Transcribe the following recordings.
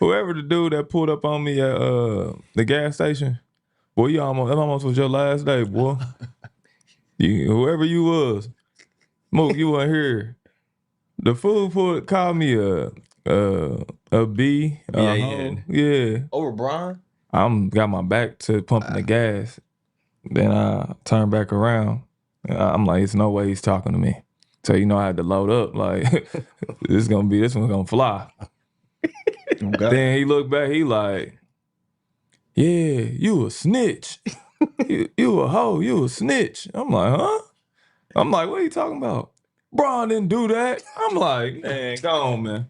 Whoever the dude that pulled up on me at the gas station, boy, that almost was your last day, boy. Whoever you was, Mook, you weren't here. The fool called me a B. Yeah. Over Bron? Got my back to pumping the gas. Then I turned back around. I'm like, it's no way he's talking to me. So I had to load up. Like, this one's gonna fly. Okay. Then he looked back. He like, yeah, you a snitch. you a hoe. You a snitch. I'm like, huh? I'm like, what are you talking about? Bron didn't do that. I'm like, man, go on, man.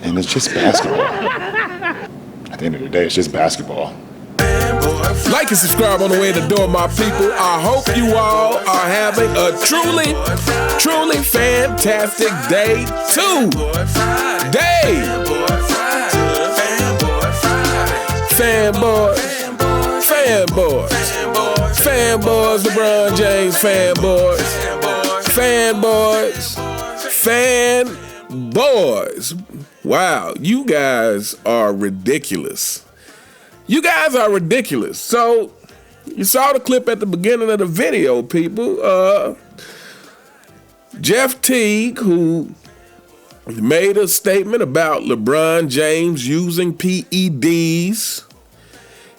And it's just basketball. At the end of the day, it's just basketball. Like and subscribe on the way to the door, my people. I hope you all are having a truly, truly fantastic day today. Fanboys, LeBron James fanboys. Wow, you guys are ridiculous. So, you saw the clip at the beginning of the video, people. Jeff Teague, who made a statement about LeBron James using PEDs,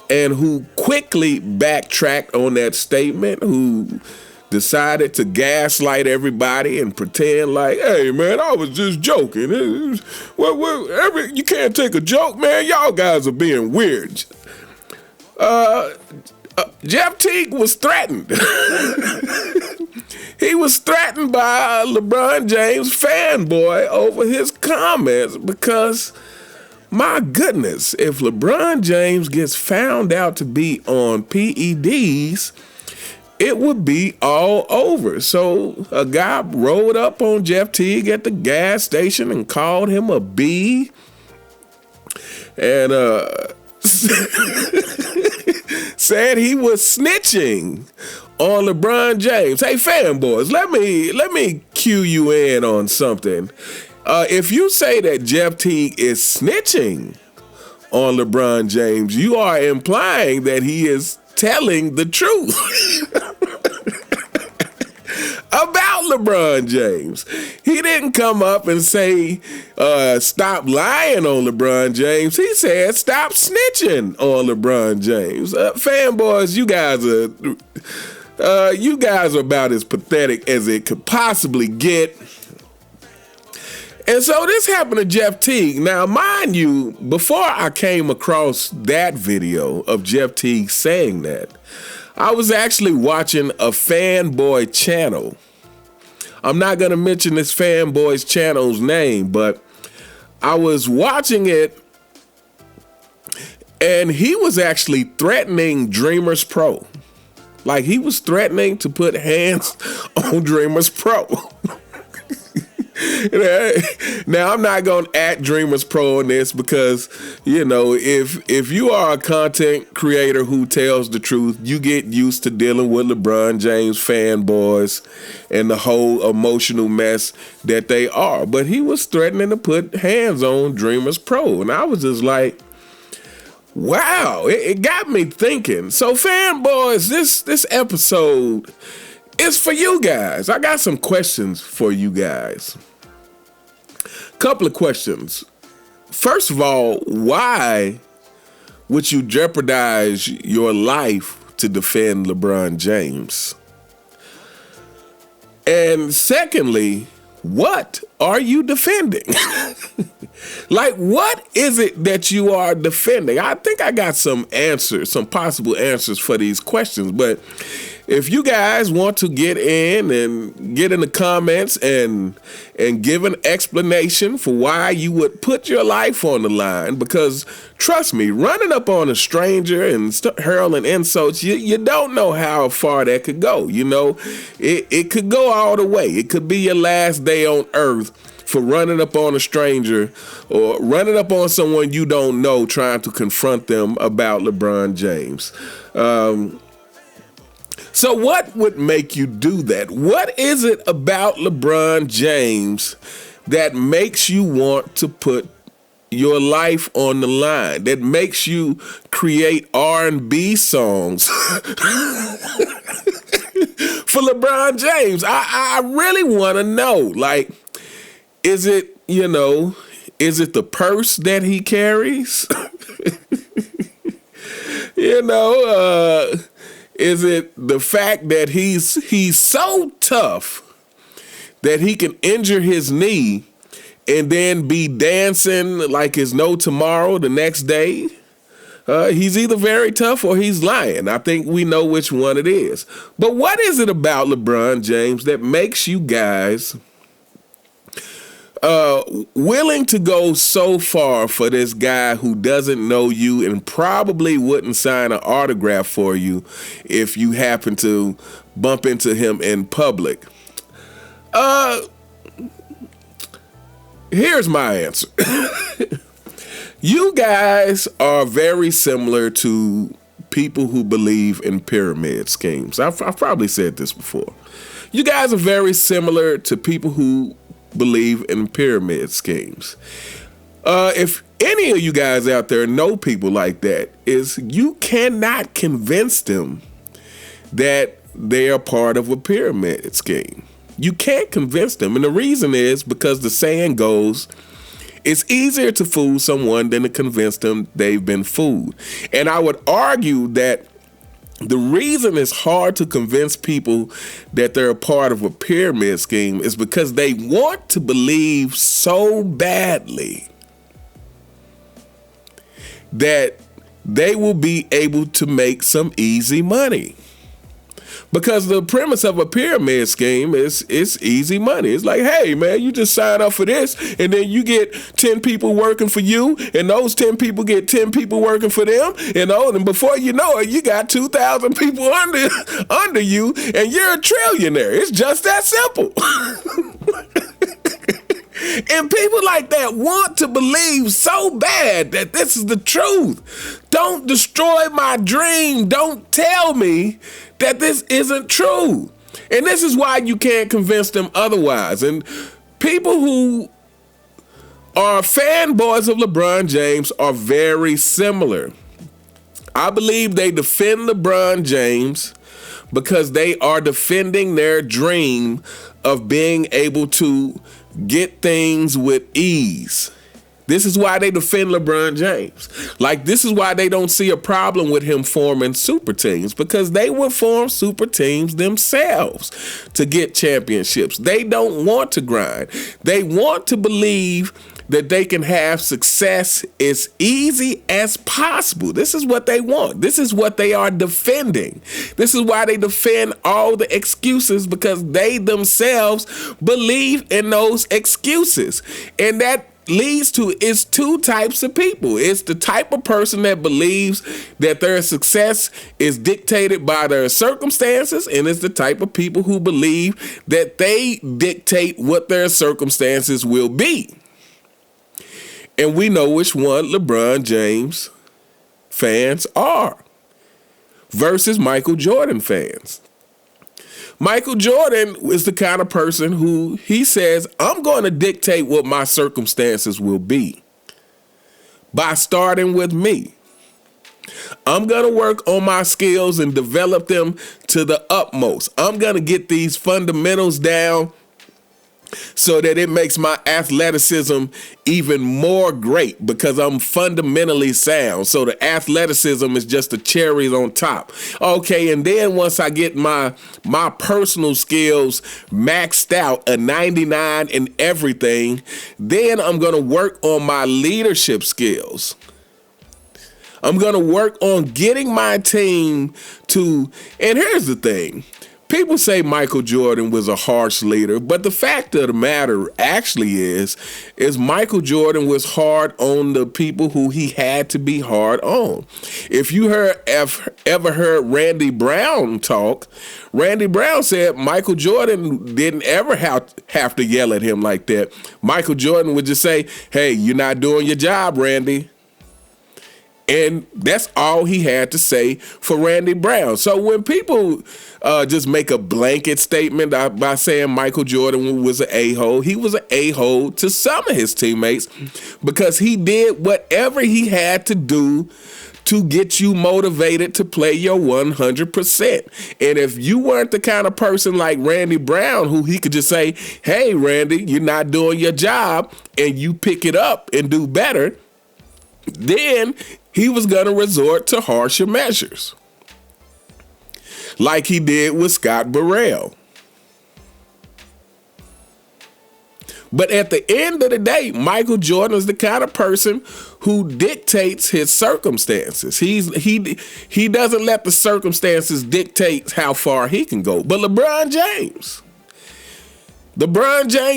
and who quickly backtracked on that statement, who decided to gaslight everybody and pretend like, hey, man, I was just joking. You can't take a joke, man. Y'all guys are being weird. Jeff Teague was threatened. He was threatened by LeBron James fanboy over his comments because, my goodness, if LeBron James gets found out to be on PEDs, it would be all over. So a guy rolled up on Jeff Teague at the gas station and called him a B. And said he was snitching on LeBron James. Hey, fanboys, let me cue you in on something. If you say that Jeff Teague is snitching on LeBron James, you are implying that he is telling the truth about LeBron James. He didn't come up and say, stop lying on LeBron James. He said, stop snitching on LeBron James. Fanboys, you guys are about as pathetic as it could possibly get. And so this happened to Jeff Teague. Now, mind you, before I came across that video of Jeff Teague saying that, I was actually watching a Fanboy channel. I'm not going to mention this Fanboy's channel's name, but I was watching it, and he was actually threatening Dreamers Pro. Like, he was threatening to put hands on Dreamers Pro. Now, I'm not going to at Dreamers Pro on this because, if you are a content creator who tells the truth, you get used to dealing with LeBron James fanboys and the whole emotional mess that they are. But he was threatening to put hands on Dreamers Pro. And I was just like, wow, it got me thinking. So, fanboys, this episode is for you guys. I got some questions for you guys. Couple of questions. First of all, why would you jeopardize your life to defend LeBron James? And secondly, what are you defending? Like, what is it that you are defending? I think I got some answers, some possible answers for these questions, but if you guys want to get in the comments and give an explanation for why you would put your life on the line, because trust me, running up on a stranger and hurling insults, you don't know how far that could go. It could go all the way. It could be your last day on earth for running up on a stranger or running up on someone you don't know trying to confront them about LeBron James. So what would make you do that? What is it about LeBron James that makes you want to put your life on the line, that makes you create R&B songs for LeBron James? I really want to know. Like, is it the purse that he carries? Is it the fact that he's so tough that he can injure his knee and then be dancing like it's no tomorrow the next day? He's either very tough or he's lying. I think we know which one it is. But what is it about LeBron James that makes you guys willing to go so far for this guy who doesn't know you and probably wouldn't sign an autograph for you if you happen to bump into him in public? Here's my answer. You guys are very similar to people who believe in pyramid schemes. I've probably said this before. You guys are very similar to people who believe in pyramid schemes. If any of you guys out there know people like that, is you cannot convince them that they are part of a pyramid scheme. You can't convince them. And the reason is because the saying goes, it's easier to fool someone than to convince them they've been fooled. And I would argue that the reason it's hard to convince people that they're a part of a pyramid scheme is because they want to believe so badly that they will be able to make some easy money. Because the premise of a pyramid scheme is it's easy money. It's like, hey, man, you just sign up for this, and then you get 10 people working for you, and those 10 people get 10 people working for them, and before you know it, you got 2,000 people under you, and you're a trillionaire. It's just that simple. And people like that want to believe so bad that this is the truth. Don't destroy my dream. Don't tell me that this isn't true. And this is why you can't convince them otherwise. And people who are fanboys of LeBron James are very similar. I believe they defend LeBron James because they are defending their dream of being able to get things with ease. This is why they defend LeBron James. Like, this is why they don't see a problem with him forming super teams, because they would form super teams themselves to get championships. They don't want to grind. They want to believe that they can have success as easy as possible. This is what they want. This is what they are defending. This is why they defend all the excuses, because they themselves believe in those excuses. And that leads to it's two types of people. It's the type of person that believes that their success is dictated by their circumstances, and it's the type of people who believe that they dictate what their circumstances will be. And we know which one LeBron James fans are versus Michael Jordan fans. Michael Jordan is the kind of person who he says, I'm going to dictate what my circumstances will be by starting with me. I'm going to work on my skills and develop them to the utmost. I'm going to get these fundamentals down so that it makes my athleticism even more great, because I'm fundamentally sound. So the athleticism is just the cherries on top. Okay, and then once I get my personal skills maxed out, a 99 in everything, then I'm going to work on my leadership skills. I'm going to work on getting my team to, and here's the thing. People say Michael Jordan was a harsh leader, but the fact of the matter actually is Michael Jordan was hard on the people who he had to be hard on. If you ever heard Randy Brown talk, Randy Brown said Michael Jordan didn't ever have to yell at him like that. Michael Jordan would just say, hey, you're not doing your job, Randy. And that's all he had to say for Randy Brown. So when people just make a blanket statement by saying Michael Jordan was an a-hole, he was an a-hole to some of his teammates because he did whatever he had to do to get you motivated to play your 100%. And if you weren't the kind of person like Randy Brown, who he could just say, hey, Randy, you're not doing your job, and you pick it up and do better, then he was going to resort to harsher measures, like he did with Scott Burrell. But at the end of the day, Michael Jordan is the kind of person who dictates his circumstances. He doesn't let the circumstances dictate how far he can go. But LeBron James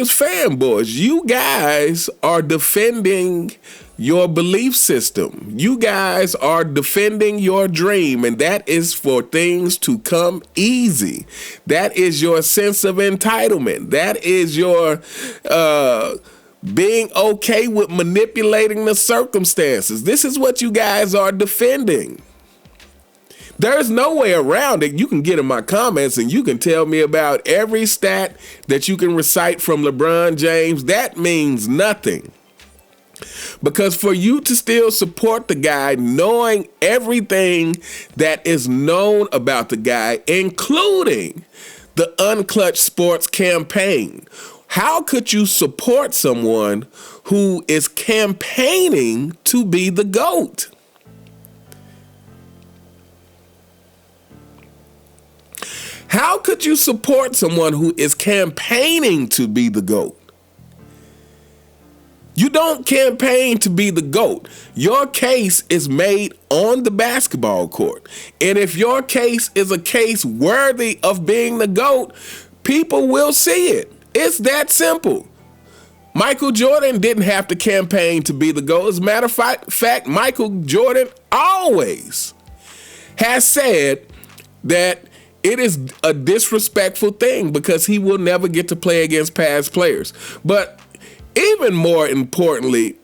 fanboys, you guys are defending your belief system. You guys are defending your dream, and that is for things to come easy. That is your sense of entitlement. That is your being okay with manipulating the circumstances. This is what you guys are defending. There's no way around it. You can get in my comments and you can tell me about every stat that you can recite from LeBron James. That means nothing. Because for you to still support the guy, knowing everything that is known about the guy, including the Unclutch Sports campaign, how could you support someone who is campaigning to be the GOAT? How could you support someone who is campaigning to be the GOAT? You don't campaign to be the GOAT. Your case is made on the basketball court. And if your case is a case worthy of being the GOAT, people will see it. It's that simple. Michael Jordan didn't have to campaign to be the GOAT. As a matter of fact, Michael Jordan always has said that it is a disrespectful thing because he will never get to play against past players. But even more importantly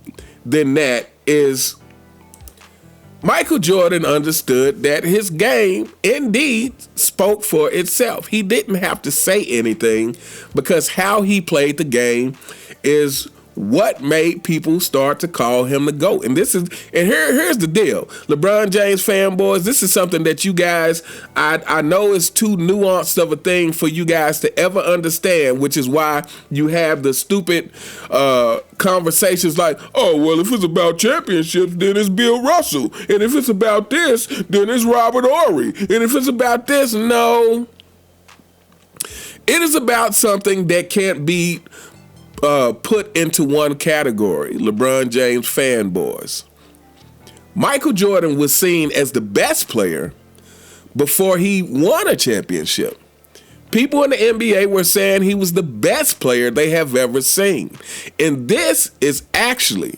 than that is Michael Jordan understood that his game indeed spoke for itself. He didn't have to say anything because how he played the game is what made people start to call him the GOAT. And here's the deal. LeBron James fanboys, this is something that you guys, I know is too nuanced of a thing for you guys to ever understand, which is why you have the stupid conversations like, oh, well, if it's about championships, then it's Bill Russell. And if it's about this, then it's Robert Horry. And if it's about this, no. It is about something that can't be put into one category. LeBron James fanboys. Michael Jordan was seen as the best player before he won a championship. People in the NBA were saying he was the best player they have ever seen. And this is actually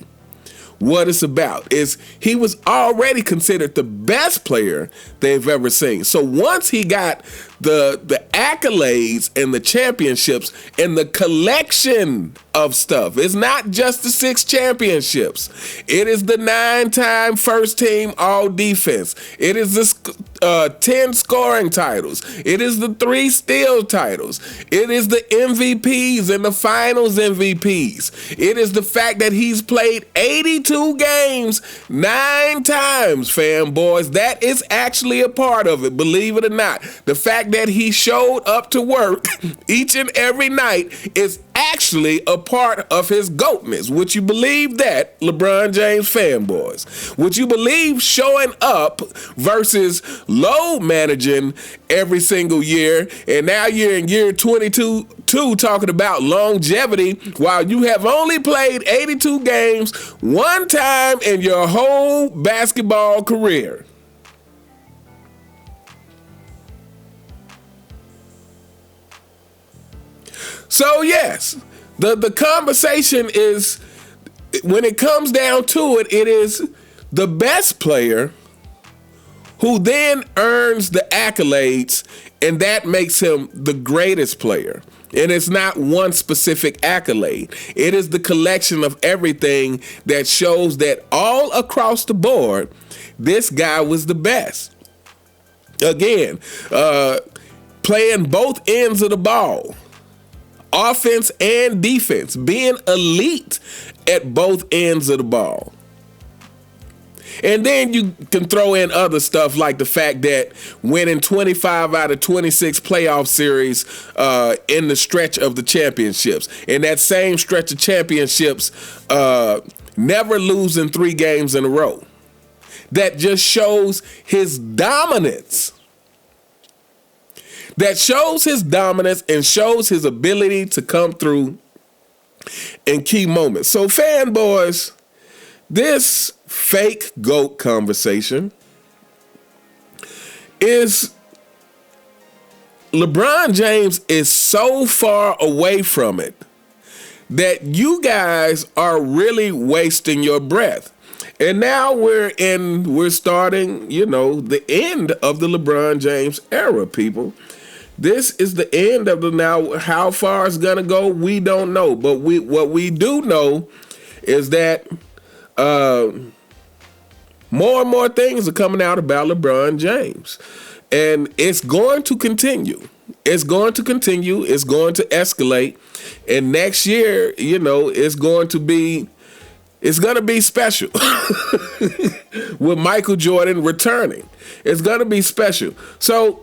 what it's about. Is he was already considered the best player they've ever seen. So once he got the accolades and the championships and the collection of stuff, it's not just the 6 championships. It is the 9-time first team all defense. It is the 10 scoring titles. It is the 3 steal titles. It is the MVPs and the finals MVPs. It is the fact that he's played 82 games 9 times, fanboys. That is actually a part of it, believe it or not. The fact that he showed up to work each and every night is actually a part of his GOATness. Would you believe that, LeBron James fanboys? Would you believe showing up versus load managing every single year, and now you're in year 22 talking about longevity while you have only played 82 games 1 time in your whole basketball career? So yes, the conversation is, when it comes down to it, it is the best player who then earns the accolades, and that makes him the greatest player. And it's not one specific accolade. It is the collection of everything that shows that all across the board, this guy was the best. Again, playing both ends of the ball, offense and defense, being elite at both ends of the ball. And then you can throw in other stuff like the fact that winning 25 out of 26 playoff series in the stretch of the championships. In that same stretch of championships, never losing 3 games in a row. That just shows his dominance. That shows his dominance and shows his ability to come through in key moments. So, fanboys, this fake GOAT conversation is LeBron James is so far away from it that you guys are really wasting your breath. And now we're starting, the end of the LeBron James era, people. This is the end of now. How far it's gonna go, we don't know. But what we do know is that more and more things are coming out about LeBron James. And it's going to continue. It's going to continue. It's going to escalate. And next year, it's going to be special with Michael Jordan returning. It's going to be special. So,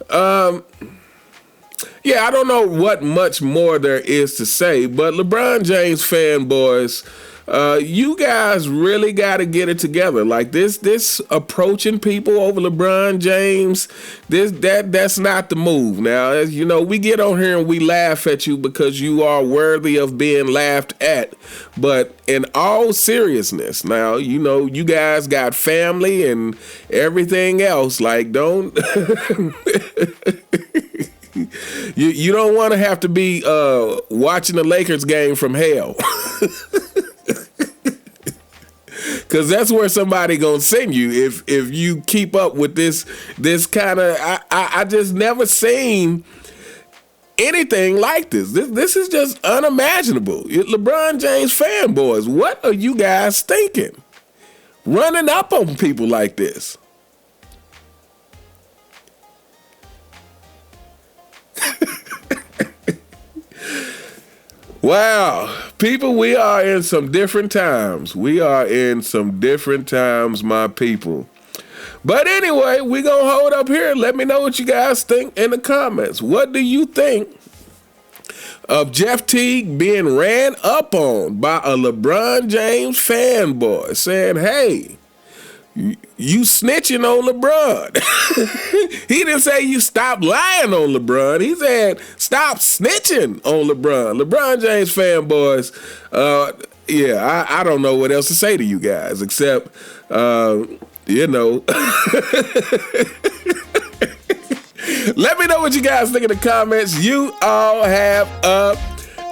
I don't know what much more there is to say, but LeBron James fanboys, you guys really got to get it together. Like this approaching people over LeBron James, that's not the move. Now, as you know, we get on here and we laugh at you because you are worthy of being laughed at. But in all seriousness, now, you guys got family and everything else. Like, don't you don't want to have to be watching the Lakers game from hell. Because that's where somebody gonna send you if you keep up with this kind of. I just never seen anything like this. This is just unimaginable. LeBron James fanboys, what are you guys thinking? Running up on people like this. Wow, people, we are in some different times. We are in some different times, my people. But anyway, we're going to hold up here. Let me know what you guys think in the comments. What do you think of Jeff Teague being ran up on by a LeBron James fanboy saying, hey, you snitching on LeBron? He didn't say you stop lying on LeBron. He said stop snitching on LeBron. LeBron James fanboys, I don't know what else to say to you guys except, Let me know what you guys think in the comments. You all have a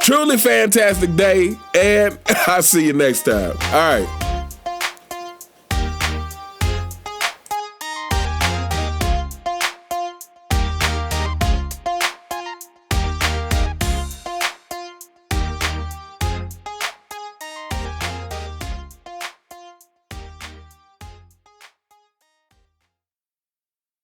truly fantastic day, and I'll see you next time. All right.